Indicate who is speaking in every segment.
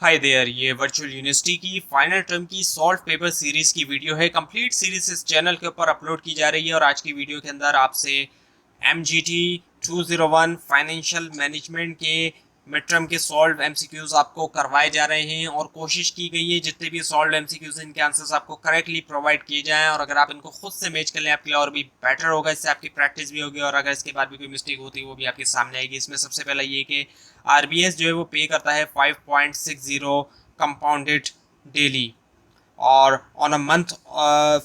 Speaker 1: Hi there, ये virtual university की final term की सॉल्व पेपर सीरीज की वीडियो है। कंप्लीट सीरीज इस चैनल के ऊपर अपलोड की जा रही है और आज की वीडियो के अंदर आपसे MGT 201 फाइनेंशियल मैनेजमेंट के मिड टर्म के सॉल्व एमसीक्यूज आपको करवाए जा रहे हैं और कोशिश की गई है जितने भी सॉल्व एमसीक्यूज इनके आंसर्स आपको करेक्टली प्रोवाइड किए जाएं और अगर आप इनको खुद से मैच कर लें आपके लिए और भी बेटर होगा। इससे आपकी प्रैक्टिस भी होगी और अगर इसके बाद भी कोई मिस्टेक होती है वो भी आपके सामने आएगी। इसमें सबसे पहला ये कि आरबीएस जो है वो पे करता है 5.60 कंपाउंडेड डेली और on a month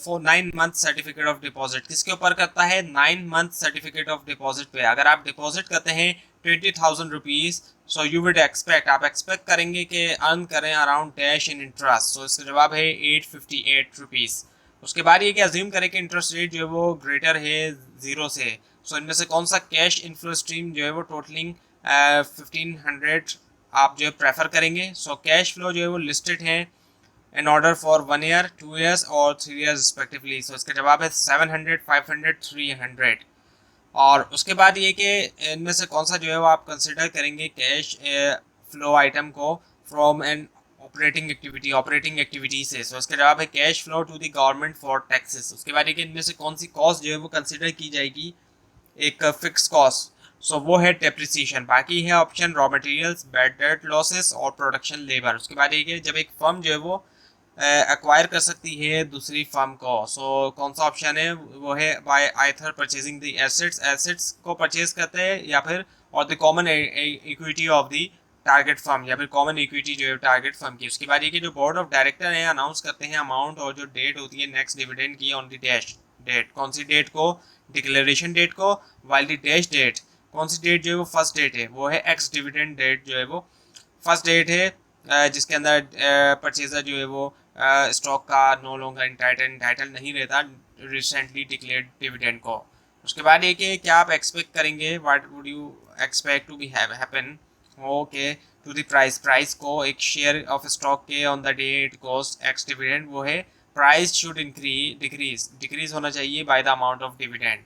Speaker 1: for 9 month certificate of deposit. किसके ऊपर करता है? 9 मंथ सर्टिफिकेट ऑफ डिपॉजिट पे। अगर आप डिपॉजिट करते हैं 20,000 rupees, so you would expect, आप एक्सपेक्ट करेंगे कि अर्न करें around dash in interest. So इसका जवाब है 858 रुपीज। उसके बाद ये कि अज्यूम करें कि इंटरेस्ट रेट जो है वो ग्रेटर है 0 से। सो इनमें से कौन सा कैश इनफ्लो स्ट्रीम जो है वो टोटलिंग 1500 आप जो है प्रेफर करेंगे? सो कैश फ्लो जो है वो लिस्टेड है in order for 1 year, 2 years और 3 ईयर्स रिस्पेक्टिवली। सो इसका जवाब है 700, 500, 300। और उसके बाद ये कि इनमें से कौन सा जो है वो आप कंसिडर करेंगे कैश फ्लो आइटम को फ्रॉम एन ऑपरेटिंग एक्टिविटी से। सो इसका जवाब है cash flow to the government for taxes. उसके बाद ये कि इनमें से कौन सी कॉस्ट जो है वो कंसिडर की जाएगी एक फिक्स कॉस्ट? सो वो है डेप्रिसिएशन। बाकी है option raw materials, bad debt losses और प्रोडक्शन लेबर। उसके बाद ये कि जब एक फर्म जो है वो एक्वायर कर सकती है दूसरी फर्म को। सो कौन सा ऑप्शन है? वो है by either purchasing the assets को परचेज करते हैं या फिर और the common equity of the target firm या फिर कॉमन इक्विटी जो है टारगेट फर्म की। उसके बाद ये कि जो बोर्ड ऑफ डायरेक्टर है अनाउंस करते हैं अमाउंट और जो डेट होती है नेक्स्ट डिविडेंड की ऑन द डैश डेट। कौन सी डेट को? डिक्लेरेशन डेट को। वाइल द डैश डेट, कौन सी डेट जो है वो फर्स्ट डेट है, वो है एक्स डिविडेंड डेट जो है वो फर्स्ट डेट है जिसके अंदर परचेजर जो है वो स्टॉक का नो लॉन्गर इंटाइटल नहीं रहता रिसेंटली डिक्लेयर्ड डिविडेंड को। उसके बाद ये कि क्या आप एक्सपेक्ट करेंगे, what would you expect to be happen? Okay, to the price को एक शेयर ऑफ स्टॉक के on the day it cost ex dividend, वो है प्राइस शुड डिक्रीज होना चाहिए by the amount of dividend.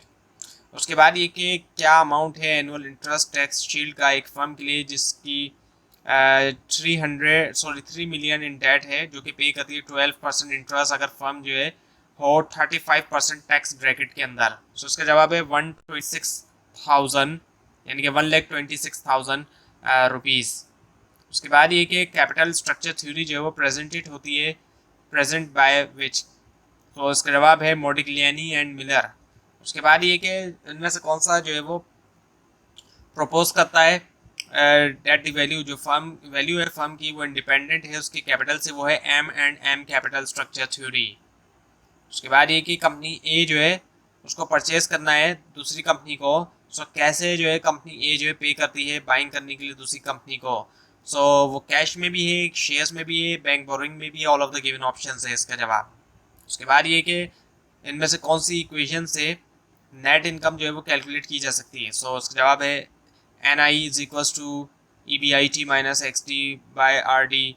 Speaker 1: उसके बाद ये कि क्या अमाउंट है एनुअल इंटरेस्ट टैक्स शील्ड का एक फर्म के लिए जिसकी 3 मिलियन इन डेट है, जो कि पे करती है 12% इंटरेस्ट अगर फर्म जो है हो 35% टैक्स ब्रैकेट के अंदर। सो इसका जवाब है 126,000, यानी कि 1,26,000 रुपीज़। उसके बाद ये कि कैपिटल स्ट्रक्चर थ्योरी जो है वो प्रेजेंटेड होती है प्रेजेंट बाय विच। तो इसका जवाब है मोडिग्लियानी एंड मिलर। उसके बाद ये कि इनमें से कौन सा जो है वो प्रपोज करता है डेट द वैल्यू, जो फर्म वैल्यू है फर्म की वो इंडिपेंडेंट है उसके कैपिटल से, वो है M&M कैपिटल स्ट्रक्चर थ्योरी। उसके बाद ये कि कंपनी ए जो है उसको परचेज करना है दूसरी कंपनी को। सो कैसे जो है कंपनी ए जो है पे करती है बाइंग करने के लिए दूसरी कंपनी को? सो वो कैश में भी है, शेयर्स में भी है, बैंक बोरिंग में भी है, all of the given option है इसका जवाब। उसके बाद ये कि इनमें से कौन सी इक्वेशन से नेट इनकम जो है वो कैलकुलेट की जा सकती है? सो उसका जवाब है NI is equals to EBIT minus XD by RD,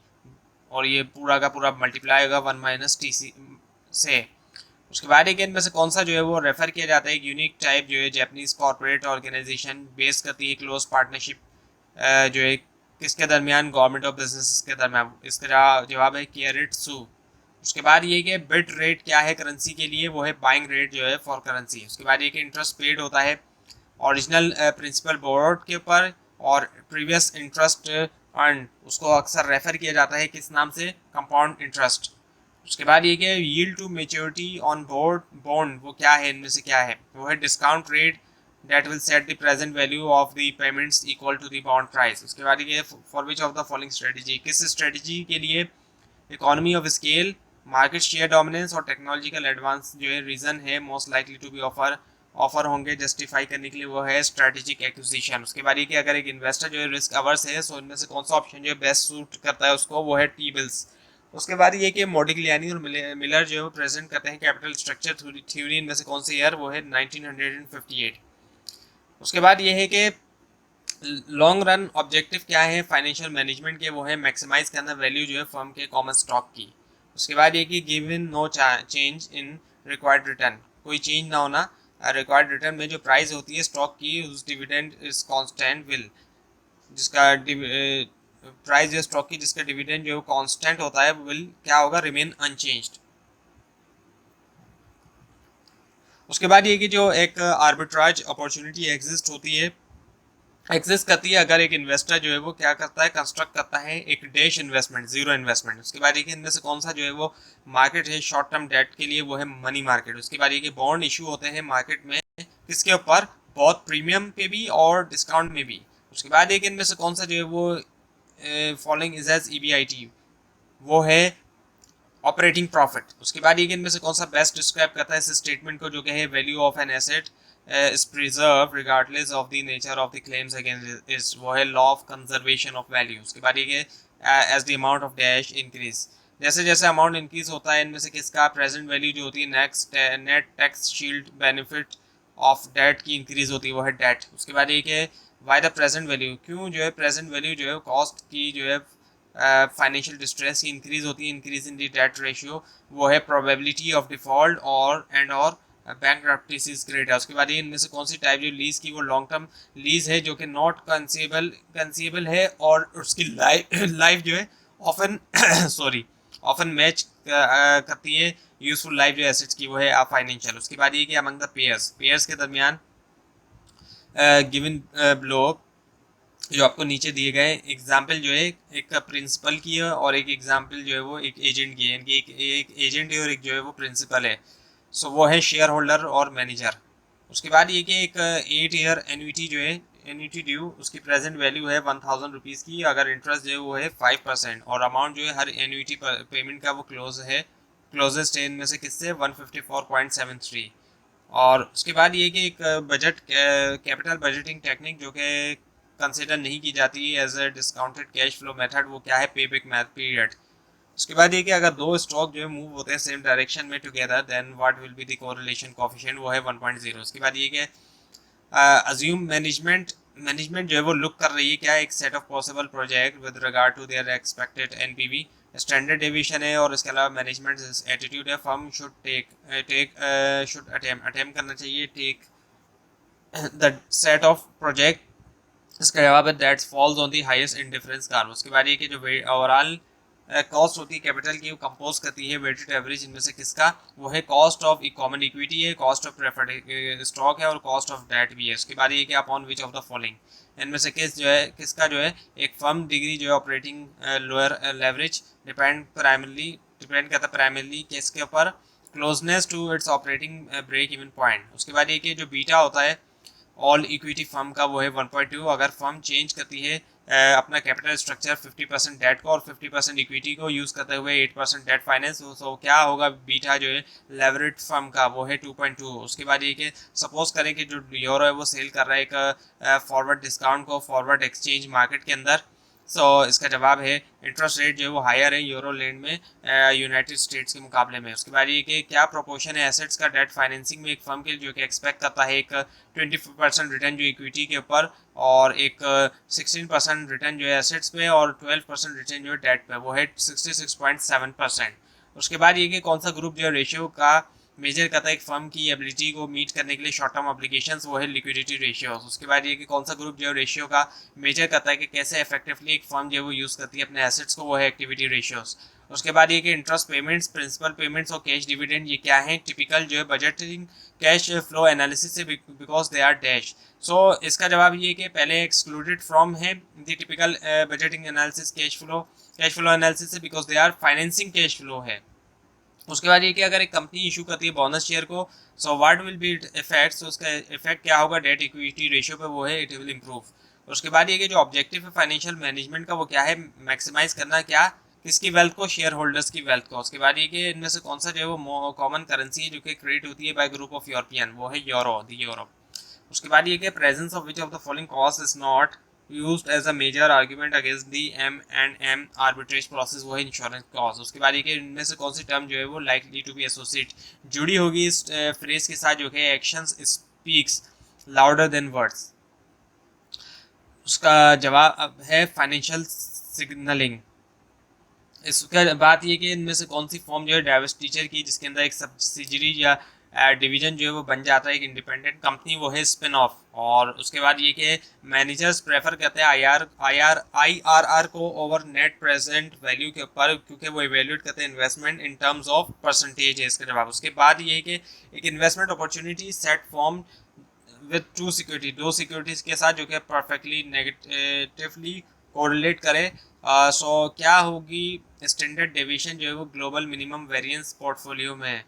Speaker 1: और ये पूरा का पूरा मल्टीप्लाई होगा 1 माइनस TC से। उसके बाद एक इनमें से कौन सा जो है वो रेफर किया जाता है एक यूनिक टाइप जो है जैपनीज कॉर्पोरेट ऑर्गेनाइजेशन बेस करती है क्लोज पार्टनरशिप जो है किसके दरमियान? गवर्नमेंट और बिजनेस के दरमियान। इसका जवाब है कियरिट्सू। उसके बाद ये कि बिट रेट क्या है करेंसी के लिए? वो है बाइंग रेट जो है फॉर करेंसी। उसके बाद ये कि इंटरेस्ट पेड होता है ओरिजिनल प्रिंसिपल बोर्ड के ऊपर और प्रीवियस इंटरेस्ट अर्न उसको अक्सर रेफर किया जाता है किस नाम से? Compound interest. उसके बाद ये कि yield to maturity on board bond वो क्या है? इनमें से क्या है? वो है discount rate that will set the present value of the payments equal to the bond price। उसके बाद ये for which of the following strategy, किस strategy के लिए economy of scale, market share dominance और टेक्नोलॉजिकल एडवांस जो है reason है most likely to be offer होंगे जस्टिफाई करने के लिए, वो है स्ट्रेटेजिक एक्विजिशन। उसके बाद ये कि अगर एक इन्वेस्टर जो है रिस्क अवर्स है सो इनमें से कौन सा ऑप्शन जो है बेस्ट सूट करता है उसको? वो है टी बिल्स। उसके बाद ये कि मोडिग्लियानी और मिलर जो है प्रेजेंट करते हैं कैपिटल स्ट्रक्चर थ्योरी, इनमें से कौन सी ईयर? वो है 1958। उसके बाद ये है कि लॉन्ग रन ऑब्जेक्टिव क्या है फाइनेंशियल मैनेजमेंट के? वो है मैक्सिमाइज करना वैल्यू जो है फर्म के कॉमन स्टॉक की। उसके बाद ये कि given no change in required return, कोई चेंज ना होना रिक्वायर्ड रिटर्न में जो प्राइस होती है स्टॉक की उस डिविडेंड इज कांस्टेंट विल, जिसका प्राइस जो स्टॉक की जिसका डिविडेंड जो कांस्टेंट होता है विल क्या होगा, रिमेन अनचेंज्ड। उसके बाद ये कि जो एक आर्बिट्राज अपॉर्चुनिटी एग्जिस्ट करती है अगर एक इन्वेस्टर जो है वो क्या करता है, कंस्ट्रक्ट करता है एक डैश इन्वेस्टमेंट, जीरो इन्वेस्टमेंट। उसके बाद ये कि इनमें से कौन सा जो है वो मार्केट है शॉर्ट टर्म डेट के लिए, वो है मनी मार्केट। उसके बाद ये कि बॉन्ड इशू होते हैं मार्केट में किसके ऊपर, बहुत प्रीमियम पे भी और डिस्काउंट में भी। उसके बाद एक इनमें से कौन सा जो है वो फॉलोइंग इज एज EBIT, वो है ऑपरेटिंग प्रॉफिट। उसके बाद ये कि इनमें से कौन सा बेस्ट डिस्क्राइब करता है इस स्टेटमेंट को, जो कि है value of an asset is preserve regardless of the nature of the claims against is, वो है law of conservation of value. उसके बाद ये कि as the amount of dash increase, जैसे जैसे अमाउंट इंक्रीज होता है इनमें से किसका प्रेजेंट वैल्यू जो होती है next net tax shield benefit of debt की इंक्रीज होती है, वो है डेट। उसके बाद ये कि वाई द प्रेजेंट वैल्यू, क्यों जो है प्रेजेंट वैल्यू जो है कॉस्ट की जो है फाइनेंशियल डिस्ट्रेस की इंक्रीज होती है, increase in the debt ratio, वो है प्रोबेबिलिटी ऑफ डिफॉल्ट और बैंकरप्सी इज ग्रेटर। उसके बाद ये इनमें से कौन सी टाइप जो लीज की, वो लॉन्ग टर्म लीज है जो कि नॉट कंसीबल है और उसकी लाइफ जो है ऑफन सॉरी ऑफन मैच करती है यूजफुल लाइफ जो एसेट्स की, वो है फाइनेंशियल। उसके बाद ये कि अमंग द पेयर्स के दरमियान गिवन ब्लो जो आपको नीचे दिए गए एग्जाम्पल जो है एक प्रिंसिपल की है और एक एग्जाम्पल जो है वो एक एजेंट की है, यानी एक एजेंट है और एक जो है वो प्रिंसिपल है। सो वो है शेयर होल्डर और मैनेजर। उसके बाद ये कि एक 8 ईयर एन्युटी जो है एन्युटी ड्यू, उसकी प्रेजेंट वैल्यू है 1000 रुपीज़ की, अगर इंटरेस्ट जो है वो है 5% और अमाउंट जो है हर एन्युटी पेमेंट का वो क्लोजेस्ट है इनमें से किससे 154.73। और उसके बाद ये कि एक बजट कैपिटल बजटिंग टेक्निक जो कि कंसिडर नहीं की जाती as a discounted cash flow method, वो क्या है पेबैक पीरियड। उसके बाद ये कि अगर दो स्टॉक जो है मूव होते हैं सेम डायरेक्शन में together then what will be the correlation coefficient, वो है 1.0। उसके बाद ये कि अज्यूम मैनेजमेंट जो है वो लुक कर रही है क्या एक set of possible project with regard to their expected NPV, standard deviation है और इसके अलावा मैनेजमेंट एटीट्यूड है, फर्म शुड अटेम्प्ट करना चाहिए take the set of project. इसका जवाब है that falls on the highest indifference curve. उसके बाद ये कि जो ओवरऑल कॉस्ट होती है कैपिटल की, वो कंपोज करती है वेटेड एवरेज इनमें से किसका, वो है कॉस्ट ऑफ कॉमन इक्विटी है, कॉस्ट ऑफ प्रेफर्ड स्टॉक है और कॉस्ट ऑफ डेट भी है। उसके बाद ये कि upon which of the following इनमें से किसका जो है एक फर्म डिग्री जो है ऑपरेटिंग लोअर लेवरेज डिपेंड करता है प्राइमरली किसके ऊपर, closeness to its operating break even point. उसके बाद ये कि जो बीटा होता है ऑल इक्विटी फर्म का, वो है 1.2। अगर फर्म चेंज करती है अपना कैपिटल स्ट्रक्चर 50% डेट को और 50% इक्विटी को यूज़ करते हुए 8% डेट फाइनेंस, तो क्या होगा बीटा जो है लेवरेज फर्म का, वो है 2.2। उसके बाद ये कि सपोज करें कि जो यूरो है वो सेल कर रहा है एक फॉरवर्ड डिस्काउंट को फॉरवर्ड एक्सचेंज मार्केट के अंदर। सो इसका जवाब है इंटरेस्ट रेट जो है वो हायर है यूरो लैंड में यूनाइटेड स्टेट्स के मुकाबले में। उसके बाद ये कि क्या प्रोपोर्शन है एसेट्स का डेट फाइनेंसिंग में एक फर्म के जो कि एक्सपेक्ट करता है एक 20% रिटर्न जो इक्विटी के ऊपर और एक 16% रिटर्न जो है एसेट्स पे और 12% रिटर्न जो है डेट पे, वो है 66.7%। उसके बाद ये कि कौन सा ग्रुप जो है रेशियो का मेजर करता है एक फर्म की एबिलिटी को मीट करने के लिए शॉर्ट टर्म ऑब्लिगेशंस, वो है लिक्विडिटी रेशियो। उसके बाद ये कि कौन सा ग्रुप जो है रेशियो का मेजर करता है कि कैसे इफेक्टिवली एक फर्म जो है वो यूज़ करती है अपने एसेट्स को, वो है एक्टिविटी रेशियोज। उसके बाद ये कि इंटरेस्ट पेमेंट्स, प्रिंसिपल पेमेंट्स और कैश डिविडेंड ये क्या है टिपिकल जो है बजटिंग कैश फ्लो एनालिसिस से because they are dash. So इसका जवाब ये कि पहले एक्सक्लूडेड फ्रॉम है the typical budgeting analysis cash flow analysis से because they are financing cash flow है। उसके बाद ये कि अगर एक कंपनी इशू करती है बोनस शेयर को, so what will be effect, so उसका इफेक्ट क्या होगा डेट इक्विटी रेशियो पे, वो है इट विल इंप्रूव। उसके बाद ये कि जो ऑब्जेक्टिव है फाइनेंशियल मैनेजमेंट का, वो क्या है मैक्सिमाइज करना क्या किसकी वेल्थ को, शेयर होल्डर्स की वेल्थ को। उसके बाद ये कि इनमें से कौन सा जो है वो कॉमन करेंसी है जो कि क्रिएट होती है बाय ग्रुप ऑफ यूरोपियन, वो है यूरो। उसके बाद ये कि presence of which of the following cause is not used as a major argument against the M&M arbitrage process, वो है इंश्योरेंस कॉज। उसके बाद ये इनमें से कौन सी टर्म जो है वो likely to be associate जुड़ी होगी इस फ्रेज के साथ जो कि actions speaks louder than words। उसका जवाब है फाइनेंशियल सिग्नलिंग। इसके बात ये कि इनमें से कौन सी फॉर्म जो है डाइवर्स टीचर की जिसके अंदर एक सब्सिडियरी या डिवीजन जो है वो बन जाता है एक इंडिपेंडेंट कंपनी, वो है स्पिन ऑफ। और उसके बाद ये कि मैनेजर्स प्रेफर करते हैं आईआरआर को ओवर नेट प्रेजेंट वैल्यू के ऊपर, क्योंकि वो इवेल्यूएट करते हैं investment in terms of percentage है इसके जवाब। उसके बाद ये है कि एक investment opportunity set form with two security, दो सिक्योरिटीज के साथ जो कि परफेक्टली नेगेटिवली कोरिलेट करे। सो क्या होगी स्टैंडर्ड डेविएशन जो है वो ग्लोबल मिनिमम वेरिएंस पोर्टफोलियो में है।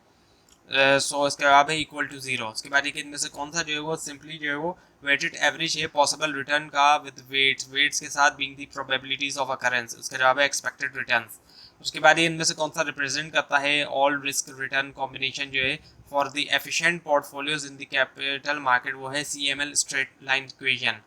Speaker 1: सो इसका जवाब है इक्वल टू जीरो। उसके बाद एक इनमें से कौन सा जो है वो सिंपली जो है वो वेटेड एवरेज है पॉसिबल रिटर्न का विद वेट्स के साथ being the probabilities of occurrence. उसका जवाब है एक्सपेक्टेड रिटर्न्स। उसके बाद ये इनमें से कौन सा रिप्रेजेंट करता है ऑल रिस्क रिटर्न कॉम्बिनेशन जो है for the efficient portfolios in the capital market, वो है CML स्ट्रेट लाइन इक्वेशन।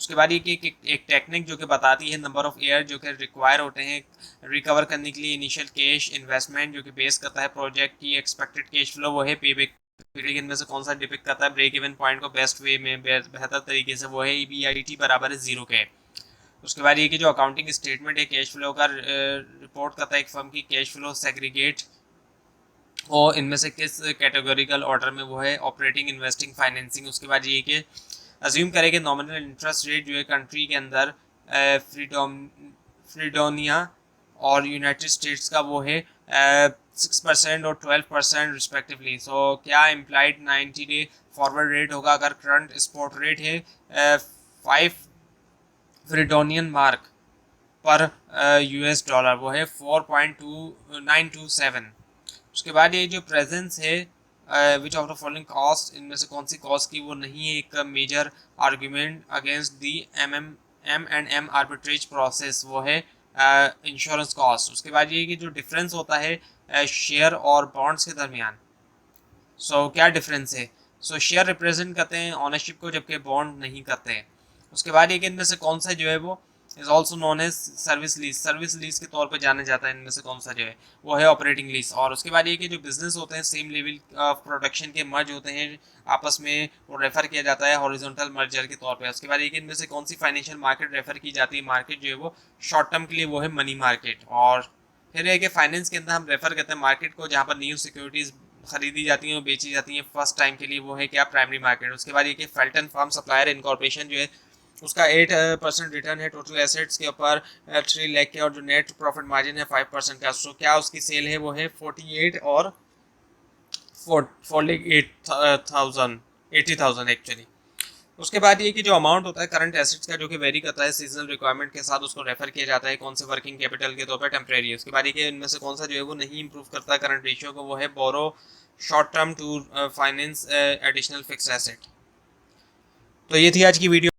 Speaker 1: उसके बाद ये एक टेक्निक जो कि बताती है नंबर ऑफ ईयर जो कि रिक्वायर होते हैं रिकवर करने के लिए इनिशियल कैश इन्वेस्टमेंट, जो कि बेस करता है प्रोजेक्ट की एक्सपेक्टेड कैश फ्लो, वो है पे बैक पीरियड। इनमें से कौन सा डिपिक्ट करता है ब्रेक इवन पॉइंट को बेस्ट वे में बेहतर तरीके से, वो है EBIT बराबर है 0 के। उसके बाद ये कि जो अकाउंटिंग स्टेटमेंट है कैश फ्लो का रिपोर्ट करता है एक फर्म की कैश फ्लो सेग्रीगेट और इनमें से किस कैटेगोरिकल ऑर्डर में, वो है ऑपरेटिंग इन्वेस्टिंग फाइनेंसिंग। उसके बाद ये कि अज्यूम करें कि नॉमिनल इंटरेस्ट रेट जो है कंट्री के अंदर फ्रीडोनिया और यूनाइटेड स्टेट्स का वो है 6% और 12% रिस्पेक्टिवली। सो क्या इम्प्लाइड 90 डे फॉरवर्ड रेट होगा अगर करंट स्पॉट रेट है 5 फ्रीडोनियन मार्क पर $, वो है 4.2927। उसके बाद ये जो प्रेजेंस है which of the following cost, इनमें से कौन सी कॉस्ट की वो नहीं है एक major argument against the M&M arbitrage process, वो है इंश्योरेंस कॉस्ट। उसके बाद ये कि जो डिफरेंस होता है शेयर और बॉन्ड्स के दरमियान, सो क्या डिफरेंस है। सो शेयर रिप्रेजेंट करते हैं ऑनरशिप को जबकि बॉन्ड नहीं करते हैं। उसके बाद एक इनमें से कौन सा जो है वो is also known as service lease के तौर पर जाना जाता है, इनमें से कौन सा जो है वो है ऑपरेटिंग लीज। और उसके बाद ये कि जो बिजनेस होते हैं सेम लेवल ऑफ प्रोडक्शन के मर्ज होते हैं आपस में, वो रेफर किया जाता है हॉरिजॉन्टल मर्जर के तौर पे। उसके बाद ये कि इनमें से कौन सी फाइनेंशियल मार्केट रेफर की जाती है, मार्केट जो है वो शॉर्ट टर्म के लिए वो है मनी मार्केट। और फिर है कि फाइनेंस के अंदर हम रेफर करते हैं मार्केट को जहाँ पर न्यू सिक्योरिटीज खरीदी जाती हैं और बेची जाती हैं फर्स्ट टाइम के लिए, वो है क्या प्राइमरी मार्केट। उसके बाद ये कि फेल्टन फार्म सप्लायर इनकॉर्पोरेशन जो है उसका 8% रिटर्न है टोटल एसेट्स के ऊपर 3 लाख के, और जो नेट प्रॉफिट मार्जिन है 5% का। सो क्या उसकी सेल है वो है 48 और 80,000 एक्चुअली। उसके बाद ये कि जो अमाउंट होता है करंट एसेट्स का जो कि वेरी करता है सीजनल रिक्वायरमेंट के साथ, उसको रेफर किया जाता है कौन से वर्किंग कैपिटल के तौर पर टेम्परेरी। उसके बाद ये कि इनमें से कौन सा जो है वो नहीं इंप्रूव करता करंट रेशियो को, वो है borrow short term to finance additional fix asset. तो ये थी आज की वीडियो।